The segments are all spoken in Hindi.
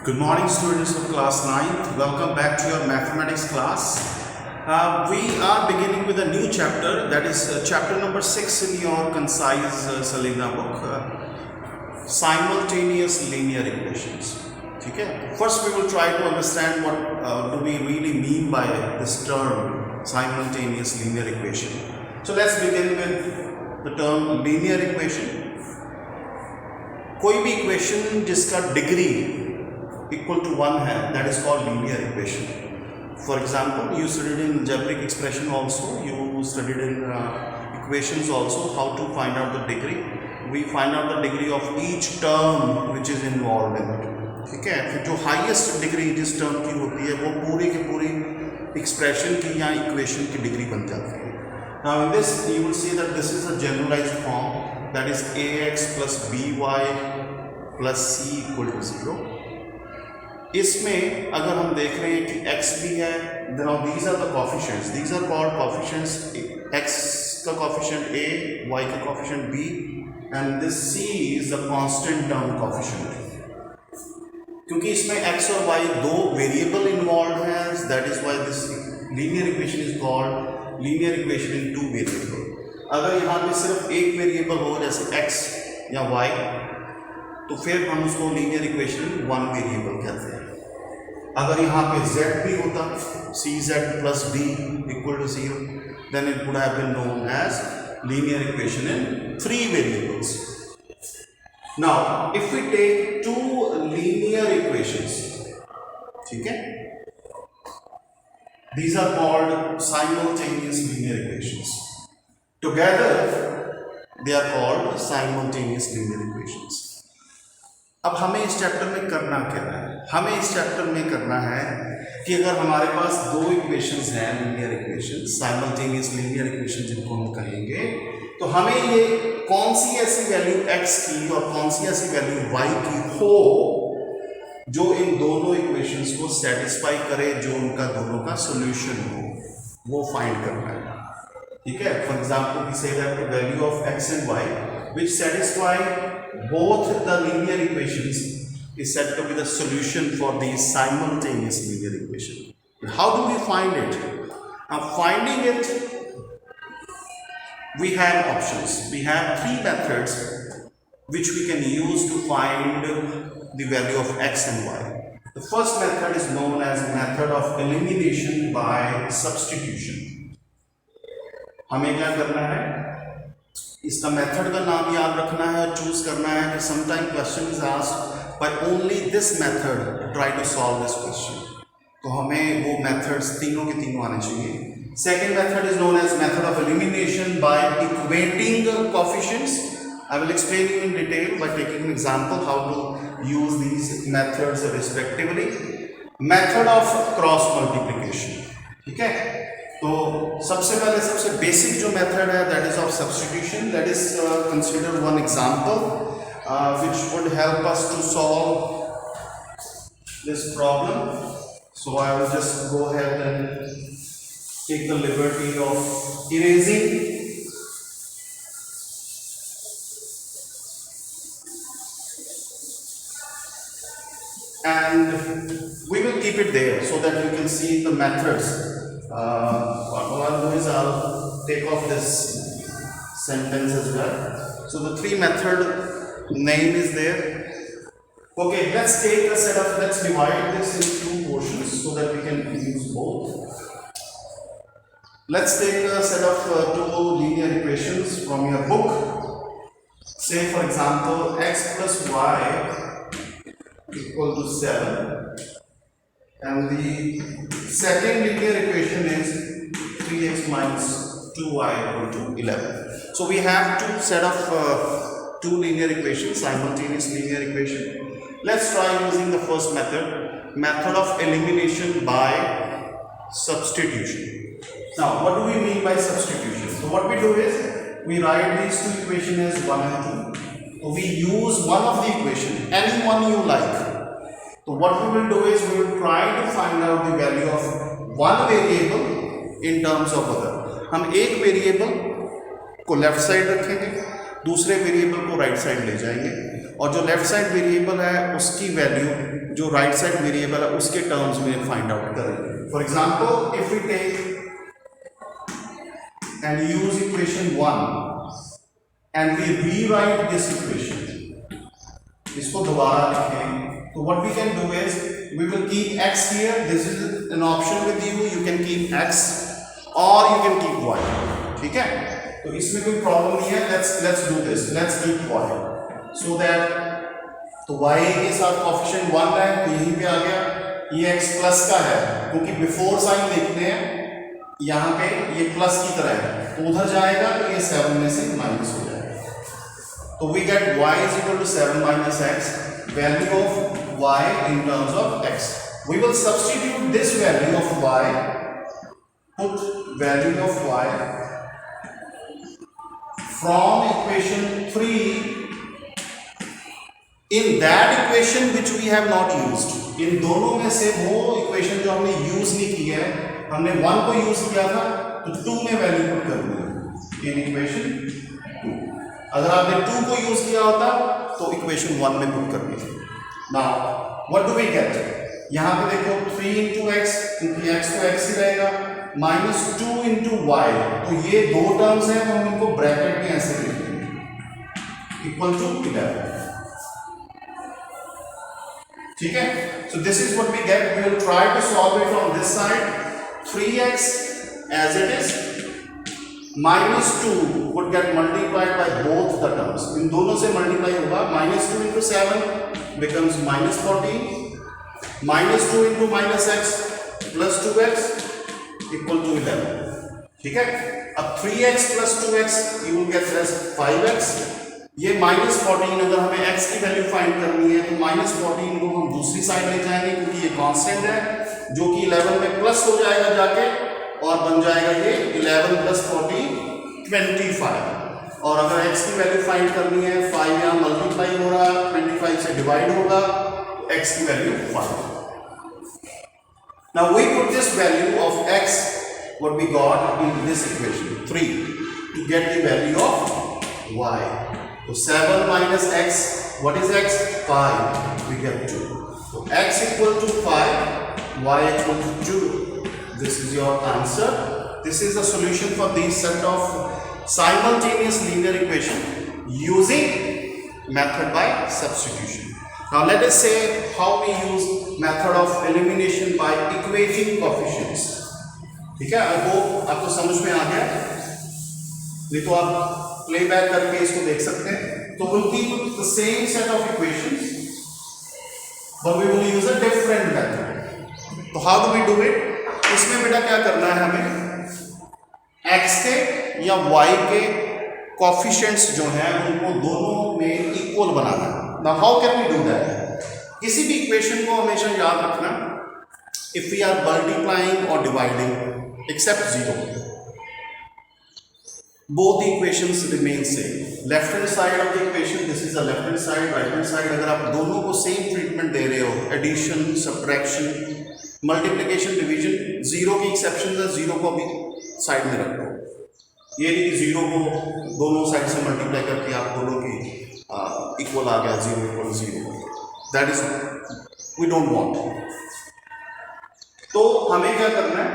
Good morning, students of class 9th. Welcome back to your mathematics class. We are beginning with a new chapter, that is chapter number 6 in your concise Selena book, simultaneous linear equations. Okay? First, we will try to understand what do we really mean by this term simultaneous linear equation. So let's begin with the term linear equation. कोई भी इक्वेशन जिसका डिग्री equal to 1 है, that is called linear equation. For example, you studied in algebraic expression also, you studied in equations also, how to find out the degree. We find out the degree of each term which is involved in it. ठीक है, फिर जो हाईएस्ट डिग्री जिस टर्म की होती है वो पूरी की पूरी एक्सप्रेशन की या इक्वेशन की डिग्री बन जाती है. Now in this you will see that this is a generalized form, that is ax plus by plus c equal to 0. इसमें अगर हम देख रहे हैं कि x भी है, now these are the coefficients, these are called coefficients. x का coefficient a, y का coefficient b, and this c is the constant term coefficient. क्योंकि इसमें x और y दो वेरिएबल इन्वॉल्व हैं, that is why this linear equation is called linear equation in two variable. अगर यहाँ पे सिर्फ एक वेरिएबल हो जैसे x या y, तो फिर हम उसको लीनियर इक्वेशन वन वेरिएबल कहते हैं. अगर यहाँ पे z भी होता, cz plus d equal to 0, then it would have been known as linear equation in three variables. Now, if we take two linear equations, ठीक है, these are called simultaneous linear equations. Together, they are called simultaneous linear equations. अब हमें इस चैप्टर में करना क्या है? हमें इस चैप्टर में करना है कि अगर हमारे पास दो इक्वेशंस हैं, linear equation, simultaneous linear equation जिनको हम कहेंगे, तो हमें ये कौन सी ऐसी वैल्यू x की और कौन सी ऐसी वैल्यू y की हो जो इन दोनों इक्वेशंस को सेटिस्फाई करे, जो उनका दोनों का सोल्यूशन हो, वो फाइंड करना है. ठीक है, for example we say that the value of x and y which satisfy both the linear equations is said to be the solution for the simultaneous linear equation. How do we find it? Now, finding it, we have options. We have three methods which we can use to find the value of x and y. The first method is known as method of elimination by substitution. हमें क्या करना है? इसका मेथड का नाम याद रखना है और चूज करना है कि sometime question is asked by only this method to try to solve this question. तो हमें वो मेथड्स तीनों के तीनों आने चाहिए. Second method is known as method of elimination by equating coefficients. I will explain you in detail by taking an example how to use these methods respectively. Method of cross multiplication. ठीक है, तो सबसे पहले सबसे बेसिक जो मेथड है that is of substitution. That is consider one example which would help us to solve this problem. So I will just go ahead and take the liberty of erasing. And we will keep it there so that you can see the methods. What I'll do is I'll take off this sentence as well. So the three method name is there. Okay, let's divide this into two portions so that we can use both. Let's take a set of two linear equations from your book. Say for example x plus y equal to 7. And the second linear equation is 3x minus 2y equal to 11. So we have two set of two linear equations, simultaneous linear equation. Let's try using the first method of elimination by substitution. Now, what do we mean by substitution? So what we do is we write these two equations as 1 and 2. So we use one of the equation, any one you like. So what we will do is we will try to find out the value of one variable in terms of other. हम एक वेरिएबल को लेफ्ट साइड रखेंगे, दूसरे वेरिएबल को राइट साइड ले जाएंगे और जो लेफ्ट साइड वेरिएबल है उसकी वैल्यू जो राइट साइड वेरिएबल है उसके टर्म्स में फाइंड आउट करेंगे। For example if we take and use equation 1 and we rewrite this equation, इसको दोबारा लिखें, तो what we can do is we will keep x here, this is an option with you, you can keep x or you can keep y, ठीक है, तो इसमें कोई प्रॉब्लम नहीं है। let's do this, let's keep y so that तो y के साथ कोएफिशिएंट 1 है तो यहीं पे आ गया, ये x प्लस का है क्योंकि बिफोर साइन देखते हैं यहाँ पे ये प्लस की तरह है तो उधर जाएगा तो ये 7 में से माइनस हो जाएगा, तो we get y is equal to 7 minus x, value of y in terms of x, we will substitute this value of y, put value of y from equation 3 in that equation which we have not used, इन दोनों में से वो इक्वेशन जो हमने यूज नहीं की है, हमने 1 को यूज किया था तो 2 में वैल्यू पुट करनी है इन इक्वेशन 2, अगर आपने 2 को यूज किया होता तो इक्वेशन 1 में पुट करनी है। Now what do we get, यहां पे देखो 3 into x, क्योंकि x तो x ही रहेगा, माइनस 2 into y, तो ये दो टर्म्स हैं तो हम इनको ब्रैकेट में ऐसे लिख देंगे इक्वल टू 11, ठीक है। So this is what we get, we will try to solve it from this side, 3x as it is minus 2 would get multiplied by both the terms, इन दोनों से मल्टीप्लाई होगा, minus 2 into 7 becomes minus 14, minus 2 into minus x plus 2x equal to 11, ठीक है। अब 3x plus 2x you will get as 5x, ये minus 14 अगर हमें x की वैल्यू फाइंड करनी है तो minus 14 को हम दूसरी साइड ले जाएंगे क्योंकि ये कांस्टेंट है जो कि 11 में प्लस हो जाएगा जाके और बन जाएगा ये 11 प्लस 14 25, और अगर x की वैल्यू फाइंड करनी है 5 यहाँ मल्टीप्लाई हो रहा है 25 से डिवाइड होगा तो x की value 5। Now we put this value of x what we got in this equation 3 to get the value of y, तो 7 minus x, what is x? 5, we get 2, so x equal to 5, y equal to 2, this is your answer. This is the solution for this set of simultaneous linear equation using method by substitution. Now let us say how we use method of elimination by equating coefficients, ठीक है। आई होप आपको समझ में आ गया, नहीं तो आप प्लेबैक करके इसको देख सकते हैं। तो we'll keep the same set of equations but we will use a different method. तो how do we do it? इसमें बेटा क्या करना है, हमें x के या y के कोएफिशिएंट्स जो हैं उनको दोनों में इक्वल बनाना है। Now how can we do that? किसी भी इक्वेशन को हमेशा याद रखना, if we are multiplying or dividing except 0, both the equations remain same. Left hand side of the equation, this is the left hand side, right hand side, अगर आप दोनों को सेम ट्रीटमेंट दे रहे हो, addition, subtraction, multiplication, division, zero की एक्सेप्शन है, जीरो को भी साइड में रखो, ये नहीं कि जीरो को दोनों साइड से मल्टीप्लाई करके आप दोनों की इक्वल आ गया, zero equal zero, that is we don't want. तो हमें क्या करना है,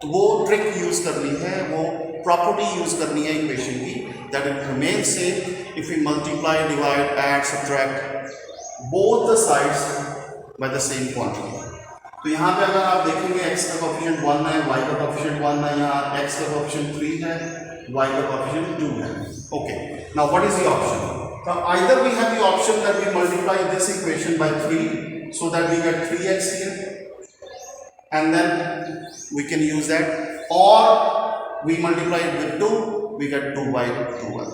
तो वो ट्रिक यूज करनी है, वो प्रॉपर्टी यूज करनी है इक्वेशन की, that it remain same if we multiply, divide, add, subtract both the sides by the same quantity. तो यहाँ पे अगर आप देखेंगे x का कोएफिशिएंट 1 है, y का कोएफिशिएंट 1 है, यहाँ x का कोएफिशिएंट 3 है, y का कोएफिशिएंट 2 है। Okay, now what is the option? So either we have the option that we multiply this equation by 3 so that we get 3x here and then we can use that, or we multiply it with 2, we get 2 by 2y.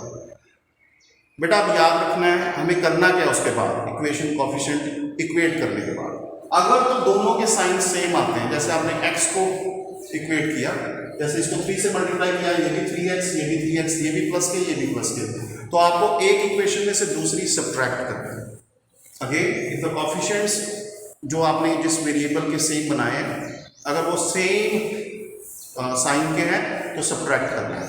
बेटा अब याद रखना है हमें करना क्या उसके बाद, इक्वेशन कोएफिशिएंट इक्वेट करने के बाद अगर तो दोनों के साइन सेम आते हैं, जैसे आपने x को इक्वेट किया, जैसे इसको 3 से मल्टीप्लाई किया, ये भी 3x, ये भी 3x, ये भी प्लस के, ये भी प्लस के, तो आपको एक इक्वेशन में से दूसरी सब्ट्रैक्ट करना है। अगेन इफ द कोएफिशिएंट्स जो आपने जिस वेरिएबल के सेम बनाए हैं अगर वो सेम साइन के हैं तो सब्ट्रैक्ट करना है,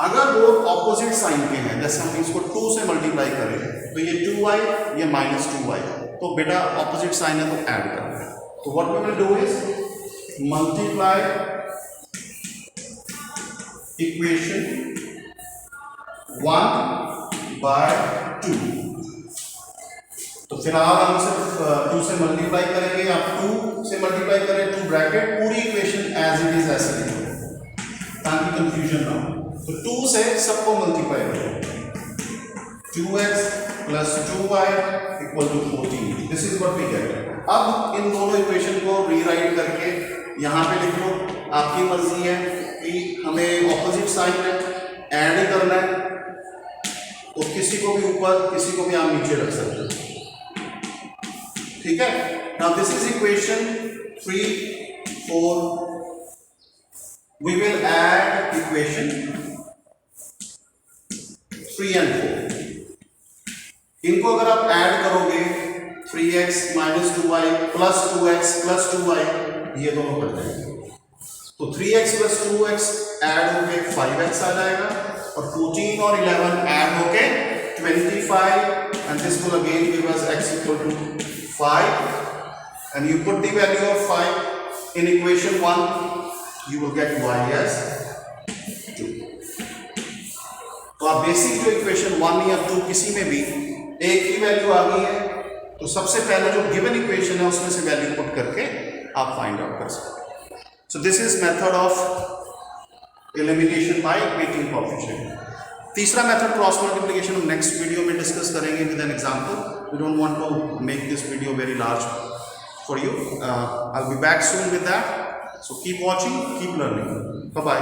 अगर वो ऑपोजिट साइन के हैं, जैसे हम इसको 2 से मल्टीप्लाई करें तो ये 2y, ये -2y, तो बेटा ऑपोजिट साइन है तो ऐड करना है। तो what we will do is multiply equation 1 by 2। तो फिलहाल हम सिर्फ 2 से मल्टीप्लाई करेंगे, आप 2 से मल्टीप्लाई करें, 2 ब्रैकेट, पूरी इक्वेशन एज इट इज ऐसे लिखो ताकि कंफ्यूजन ना हो। तो 2 से सबको मल्टीप्लाई करो, 2x plus 2y equal to 14। This is what we get. अब इन दोनों इक्वेशन को रीराइट करके यहाँ पे लिख लो, आपकी मर्जी है कि हमें ऑपोजिट साइन है, ऐड ही करना है, तो किसी को भी ऊपर किसी को भी आप नीचे रख सकते हो, ठीक है। Now this is equation 3, 4, we will add equation 3 and 4। इनको अगर आप ऐड करोगे 3x - 2y plus 2x plus 2y, ये दोनों कट जाएंगे, तो 3x plus 2x ऐड होके 5x आ जाएगा, और 14 और 11 ऐड होके 25, and this will again give us x equal to 5, and you put the value of 5 in equation 1, you will get y as 2। तो आप बेसिक जो इक्वेशन 1 या 2 किसी में भी एक ही वैल्यू आ गई है, तो सबसे पहले जो गिवन इक्वेशन है उसमें से वैल्यू पुट करके आप फाइंड आउट कर सकते हैं। So this is method of elimination by equating coefficient. तीसरा मेथड क्रॉस मल्टीप्लिकेशन हम नेक्स्ट वीडियो में डिस्कस करेंगे with an example. We don't want to make this video very large for you. I will be back soon with that, so keep watching, keep learning, bye bye.